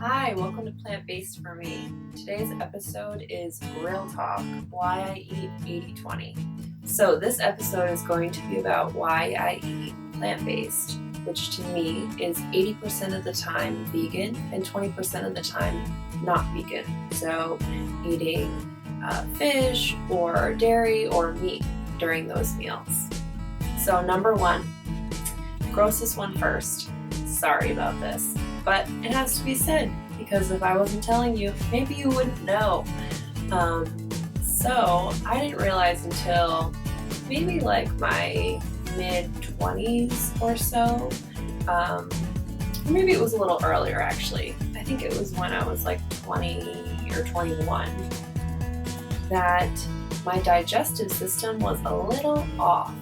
Hi, welcome to Plantbased for me. Today's episode is Real Talk, why I eat 80/20. So this episode is going to be about why I eat plant-based, which to me is 80% of the time vegan and 20% of the time not vegan. So eating fish or dairy or meat during those meals. So number one, grossest one first. Sorry about this, but it has to be said because if I wasn't telling you, maybe you wouldn't know. So I didn't realize until maybe like my mid-20s or so, or maybe it was a little earlier actually. I think it was when I was like 20 or 21 that my digestive system was a little off.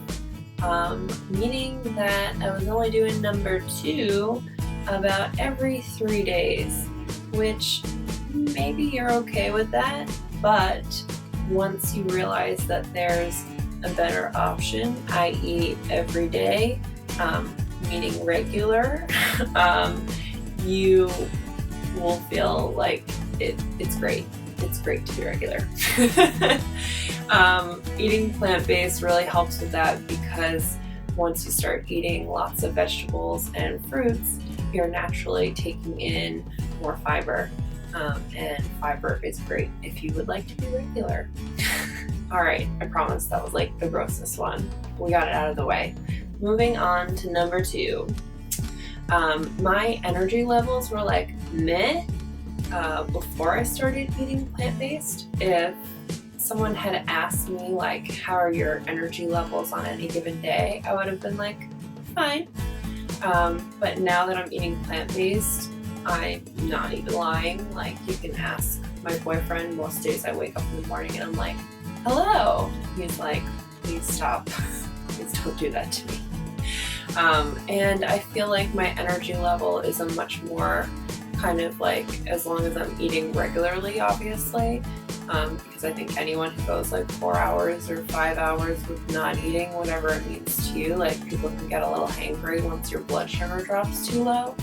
Meaning that I was only doing number 2 about every 3 days, which maybe you're okay with that, but once you realize that there's a better option, i.e. every day, meaning regular, you will feel like it's great. It's great to be regular. Eating plant-based really helps with that because once you start eating lots of vegetables and fruits, you're naturally taking in more fiber, and fiber is great if you would like to be regular. Alright, I promise that was like the grossest one. We got it out of the way. Moving on to number 2. My energy levels were like meh before I started eating plant-based. If someone had asked me like, how are your energy levels on any given day, I would have been like, fine. But now that I'm eating plant-based, I'm not even lying. Like, you can ask my boyfriend. Most days I wake up in the morning and I'm like, hello. He's like, please stop. Please don't do that to me. And I feel like my energy level is a much more kind of like, as long as I'm eating regularly, obviously, because I think anyone who goes like 4 hours or 5 hours with not eating, whatever it means to you, like people can get a little hangry once your blood sugar drops too low.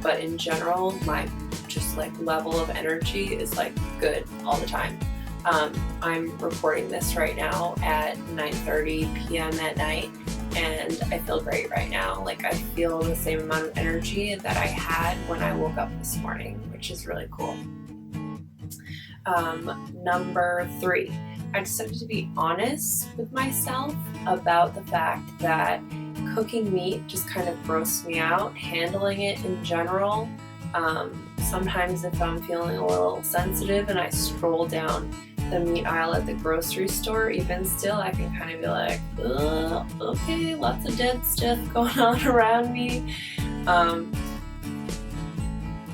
But in general, my just like level of energy is like good all the time. I'm recording this right now at 9:30 p.m. at night, and I feel great right now. Like I feel the same amount of energy that I had when I woke up this morning, which is really cool. Number 3, I decided to be honest with myself about the fact that cooking meat just kind of grossed me out, handling it in general. Sometimes if I'm feeling a little sensitive and I stroll down the meat aisle at the grocery store, even still, I can kind of be like, okay, lots of dead stuff going on around me.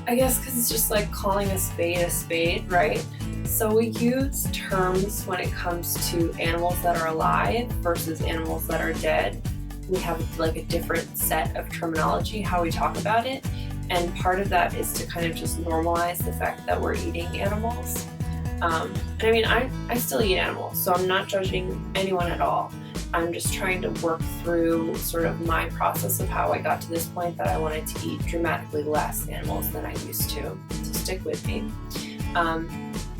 I guess because it's just like calling a spade, right? So we use terms when it comes to animals that are alive versus animals that are dead. We have like a different set of terminology, how we talk about it. And part of that is to kind of just normalize the fact that we're eating animals. And I mean, I still eat animals, so I'm not judging anyone at all. I'm just trying to work through sort of my process of how I got to this point that I wanted to eat dramatically less animals than I used to. So stick with me.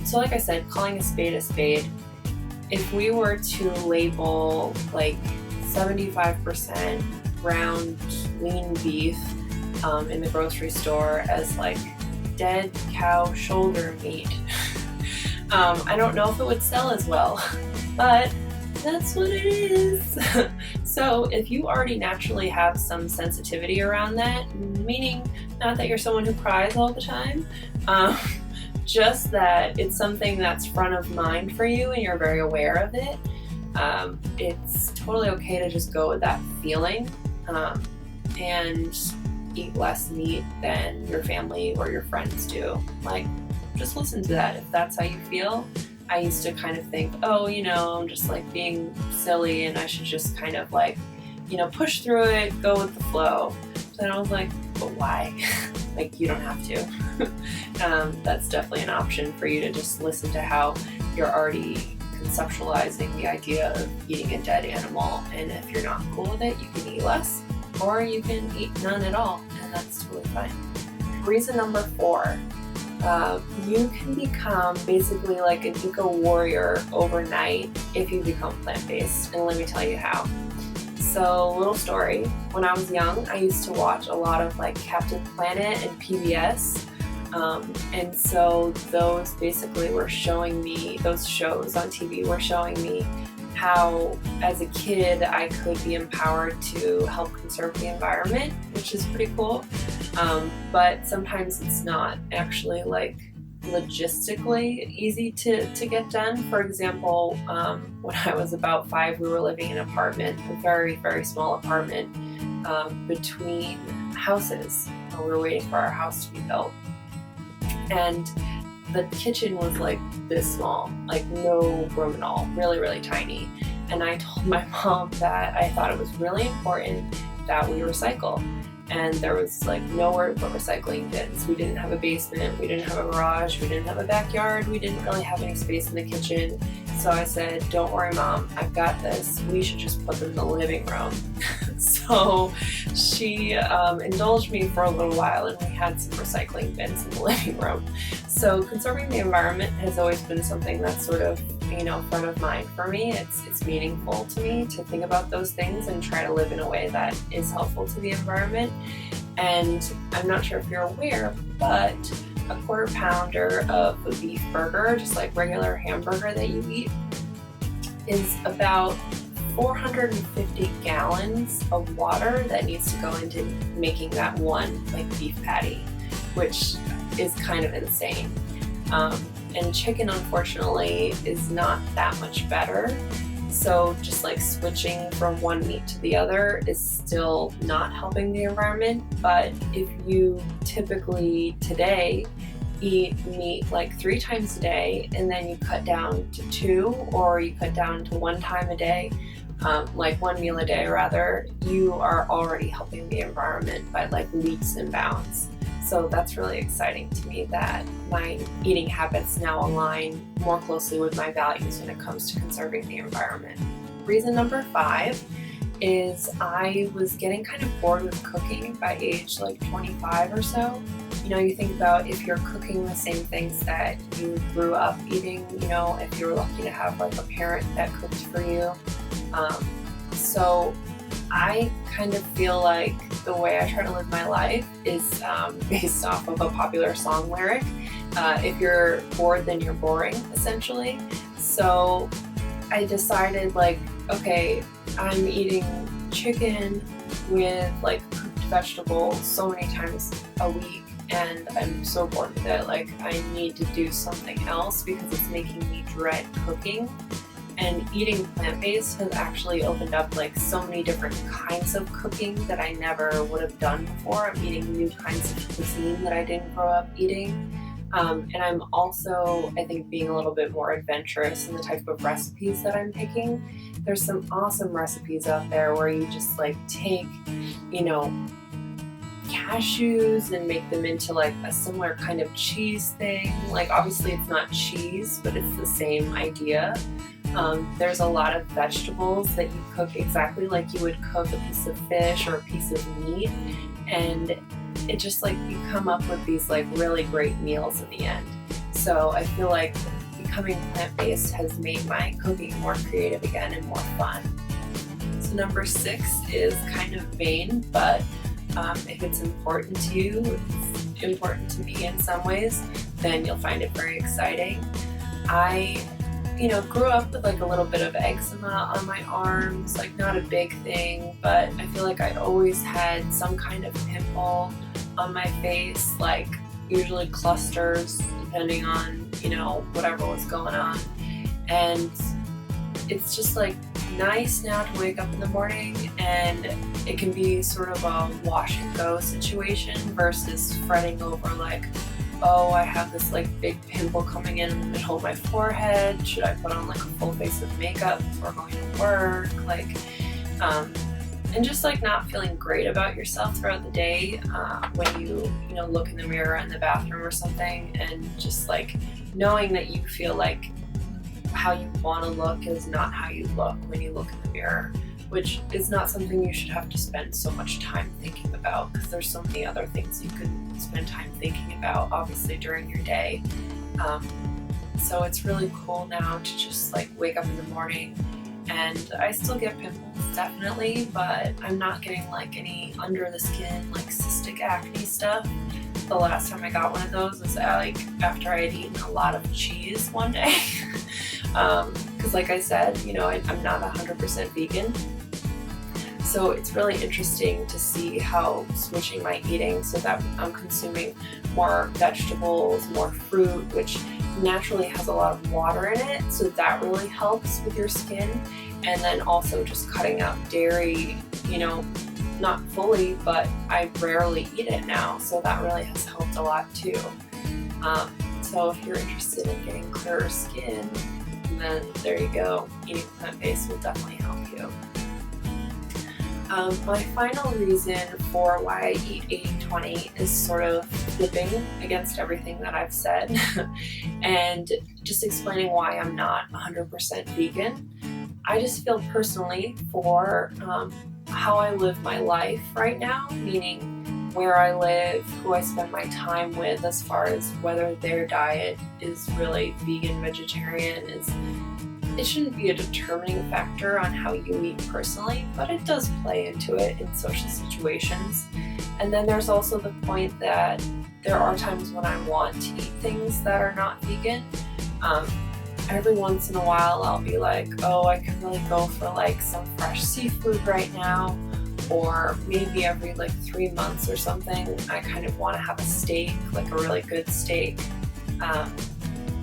So like I said, calling a spade, if we were to label like 75% ground lean beef in the grocery store as like dead cow shoulder meat, I don't know if it would sell as well, but that's what it is. So if you already naturally have some sensitivity around that, meaning not that you're someone who cries all the time, just that it's something that's front of mind for you and you're very aware of it, it's totally okay to just go with that feeling and eat less meat than your family or your friends do. Like, just listen to that if that's how you feel. I used to kind of think, I'm just like being silly and I should just kind of like, push through it, go with the flow. But then I was like, but why? Like, you don't have to. That's definitely an option for you to just listen to how you're already conceptualizing the idea of eating a dead animal. And if you're not cool with it, you can eat less or you can eat none at all. And that's totally fine. Reason number 4, you can become basically like an eco-warrior overnight if you become plant-based, and let me tell you how. So, little story, when I was young, I used to watch a lot of like Captain Planet and PBS. And so those basically were showing me, those shows on TV were showing me how as a kid I could be empowered to help conserve the environment, which is pretty cool. But sometimes it's not actually like logistically easy to get done. For example, when I was about 5, we were living in an apartment, a very, very small apartment between houses. We were waiting for our house to be built. And the kitchen was like this small, like no room at all, really, really tiny. And I told my mom that I thought it was really important that we recycle. And there was like nowhere but recycling bins. We didn't have a basement, we didn't have a garage, we didn't have a backyard, we didn't really have any space in the kitchen. So I said, don't worry, Mom, I've got this. We should just put them in the living room. So she indulged me for a little while, and we had some recycling bins in the living room. So conserving the environment has always been something that's sort of, front of mind for me. It's meaningful to me to think about those things and try to live in a way that is helpful to the environment. And I'm not sure if you're aware, but a quarter pounder of a beef burger, just like regular hamburger that you eat, is about 450 gallons of water that needs to go into making that one like beef patty, which is kind of insane. And chicken, unfortunately, is not that much better. So just like switching from one meat to the other is still not helping the environment. But if you typically today eat meat like 3 times a day, and then you cut down to 2, or you cut down to 1 time a day, like 1 meal a day rather, you are already helping the environment by like leaps and bounds. So that's really exciting to me that my eating habits now align more closely with my values when it comes to conserving the environment. Reason number 5 is I was getting kind of bored with cooking by age like 25 or so. You think about if you're cooking the same things that you grew up eating, if you're lucky to have like a parent that cooked for you. So I kind of feel like the way I try to live my life is based off of a popular song lyric. If you're bored, then you're boring, essentially. So I decided like, okay, I'm eating chicken with like cooked vegetables so many times a week, and I'm so bored with it. Like, I need to do something else because it's making me dread cooking. And eating plant-based has actually opened up like so many different kinds of cooking that I never would have done before. I'm eating new kinds of cuisine that I didn't grow up eating. And I'm also, I think, being a little bit more adventurous in the type of recipes that I'm picking. There's some awesome recipes out there where you just like take, cashews and make them into like a similar kind of cheese thing. Like, obviously it's not cheese, but it's the same idea. There's a lot of vegetables that you cook exactly like you would cook a piece of fish or a piece of meat, and it just like you come up with these like really great meals in the end. So I feel like becoming plant-based has made my cooking more creative again and more fun. So number 6 is kind of vain, but if it's important to you, it's important to me in some ways, then you'll find it very exciting. I grew up with like a little bit of eczema on my arms, like not a big thing, but I feel like I always had some kind of pimple on my face, like usually clusters, depending on, whatever was going on. And it's just like nice now to wake up in the morning and it can be sort of a wash and go situation versus fretting over like, oh, I have this like big pimple coming in the middle of my forehead. Should I put on like a full face of makeup before going to work? And just like not feeling great about yourself throughout the day when you look in the mirror in the bathroom or something, and just like knowing that you feel like how you want to look is not how you look when you look in the mirror, which is not something you should have to spend so much time thinking about, because there's so many other things you could spend time thinking about, obviously, during your day. So it's really cool now to just like wake up in the morning, and I still get pimples, definitely, but I'm not getting like any under the skin, like cystic acne stuff. The last time I got one of those was like after I had eaten a lot of cheese one day. Because like I said, you know, I'm not 100% vegan. So it's really interesting to see how switching my eating so that I'm consuming more vegetables, more fruit, which naturally has a lot of water in it, so that really helps with your skin. And then also just cutting out dairy, you know, not fully, but I rarely eat it now, so that really has helped a lot too. So if you're interested in getting clearer skin, then there you go. Eating plant-based will definitely help you. My final reason for why I eat 80-20 is sort of flipping against everything that I've said and just explaining why I'm not 100% vegan. I just feel personally for how I live my life right now, meaning where I live, who I spend my time with, as far as whether their diet is really vegan, vegetarian, it shouldn't be a determining factor on how you eat personally, but it does play into it in social situations. And then there's also the point that there are times when I want to eat things that are not vegan. Every once in a while I'll be like, oh, I could really go for like some fresh seafood right now, or maybe every like 3 months or something I kind of want to have a steak, like a really good steak.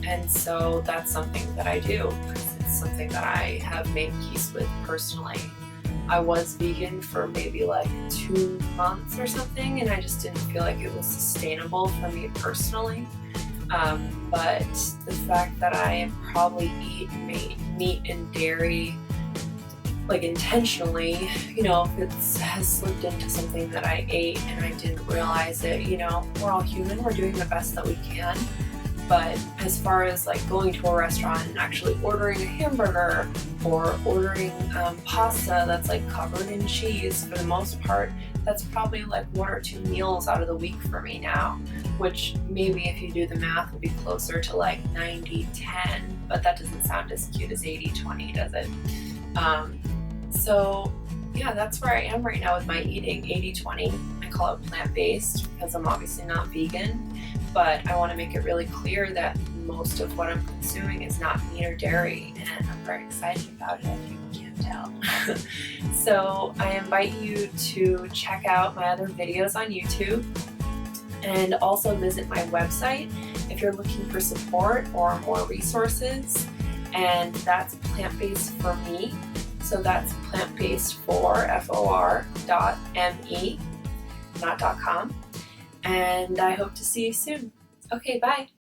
And so that's something that I do, because it's something that I have made peace with personally. I was vegan for maybe like 2 months or something, and I just didn't feel like it was sustainable for me personally. But the fact that I probably eat meat and dairy like intentionally, you know, if it has slipped into something that I ate and I didn't realize it, you know, we're all human, we're doing the best that we can. But as far as like going to a restaurant and actually ordering a hamburger or ordering pasta that's like covered in cheese, for the most part, that's probably like 1 or 2 meals out of the week for me now, which maybe if you do the math will be closer to like 90-10, but that doesn't sound as cute as 80-20, does it? So yeah, that's where I am right now with my eating, 80-20. I call it plant-based because I'm obviously not vegan, but I want to make it really clear that most of what I'm consuming is not meat or dairy, and I'm very excited about it, if you can't tell. So I invite you to check out my other videos on YouTube, and also visit my website if you're looking for support or more resources, and that's Plantbased for Me. So that's Plantbased for FOR.me, not .com. And I hope to see you soon. Okay, bye.